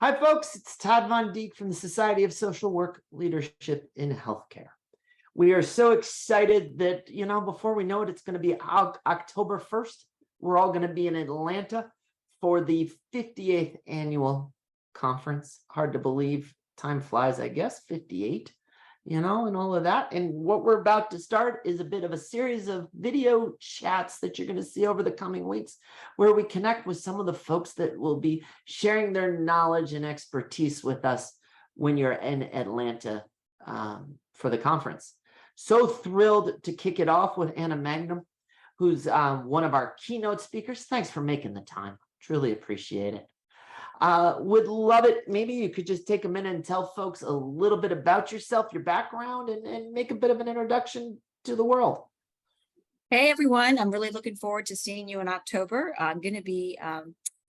Hi, folks. It's Todd Von Deak from the Society of Social Work Leadership in Healthcare. We are so excited that, before we know it, it's going to be October 1st. We're all going to be in Atlanta for the 58th annual conference. Hard to believe. Time flies, I guess. 58, and all of that. And what we're about to start is a bit of a series of video chats that you're going to see over the coming weeks, where we connect with some of the folks that will be sharing their knowledge and expertise with us when you're in Atlanta for the conference. So thrilled to kick it off with Anna Mangum, who's one of our keynote speakers. Thanks for making the time. Truly appreciate it. Would love it. Maybe you could just take a minute and tell folks a little bit about yourself, your background, and make a bit of an introduction to the world. Hey, everyone. I'm really looking forward to seeing you in October. I'm going to be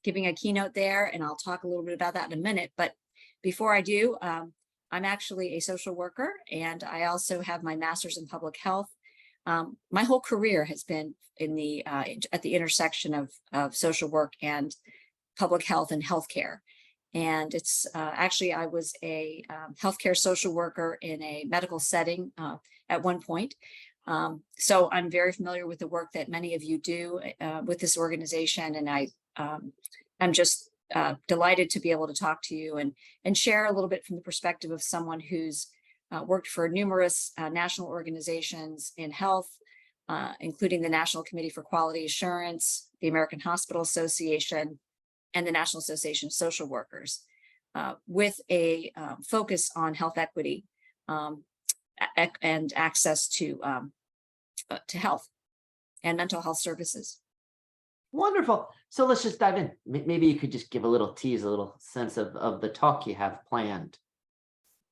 giving a keynote there, and I'll talk a little bit about that in a minute. But before I do, I'm actually a social worker, and I also have my master's in public health. My whole career has been in the at the intersection of social work and public health and healthcare. And it's actually, I was a healthcare social worker in a medical setting at one point. So I'm very familiar with the work that many of you do with this organization. And I'm just delighted to be able to talk to you and share a little bit from the perspective of someone who's worked for numerous national organizations in health, including the National Committee for Quality Assurance, the American Hospital Association, and the National Association of Social Workers, with a focus on health equity and access to health and mental health services. Wonderful. So let's just dive in. Maybe you could just give a little tease, a little sense of the talk you have planned.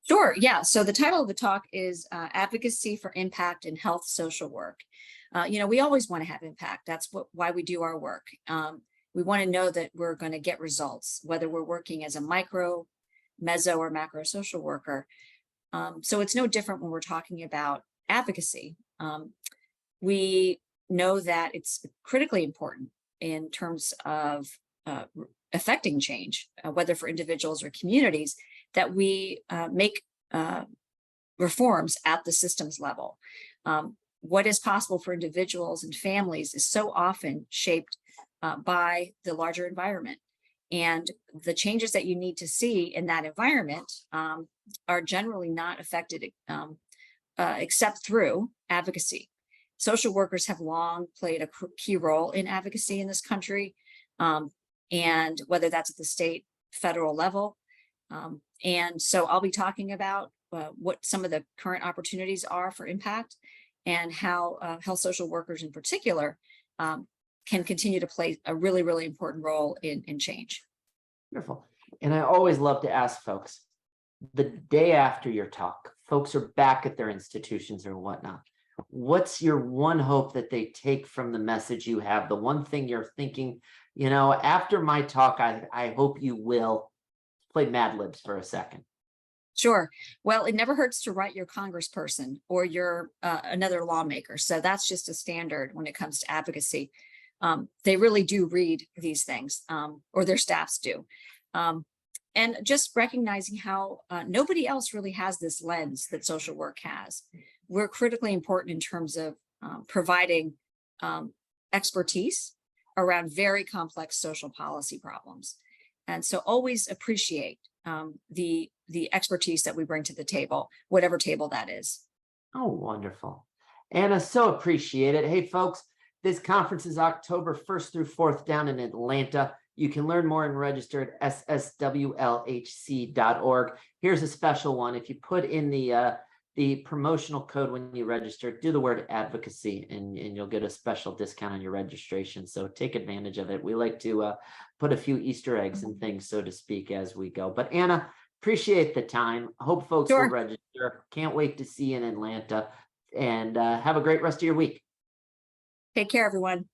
Sure. Yeah. So the title of the talk is Advocacy for Impact in Health Social Work. We always want to have impact. That's why we do our work. We want to know that we're going to get results, whether we're working as a micro, meso, or macro social worker. So it's no different when we're talking about advocacy. We know that it's critically important in terms of affecting change, whether for individuals or communities, that we make reforms at the systems level. What is possible for individuals and families is so often shaped by the larger environment. And the changes that you need to see in that environment are generally not affected except through advocacy. Social workers have long played a key role in advocacy in this country, and whether that's at the state, federal level. And so I'll be talking about what some of the current opportunities are for impact and how health social workers in particular can continue to play a really, really important role in change. Wonderful. And I always love to ask folks, the day after your talk, folks are back at their institutions or whatnot. What's your one hope that they take from the message you have? The one thing you're thinking, after my talk, I hope you will play Mad Libs for a second. Sure. Well, it never hurts to write your congressperson or your another lawmaker. So that's just a standard when it comes to advocacy. They really do read these things, or their staffs do. And just recognizing how nobody else really has this lens that social work has. We're critically important in terms of providing expertise around very complex social policy problems. And so always appreciate the expertise that we bring to the table, whatever table that is. Oh, wonderful. Anna, so appreciate it. Hey, folks, this conference is October 1st through 4th down in Atlanta. You can learn more and register at SSWLHC.org. Here's a special one. If you put in the promotional code when you register, do the word advocacy, and you'll get a special discount on your registration. So take advantage of it. We like to put a few Easter eggs and things, so to speak, as we go. But Anna, appreciate the time. Hope folks will register. Can't wait to see you in Atlanta. And have a great rest of your week. Take care, everyone.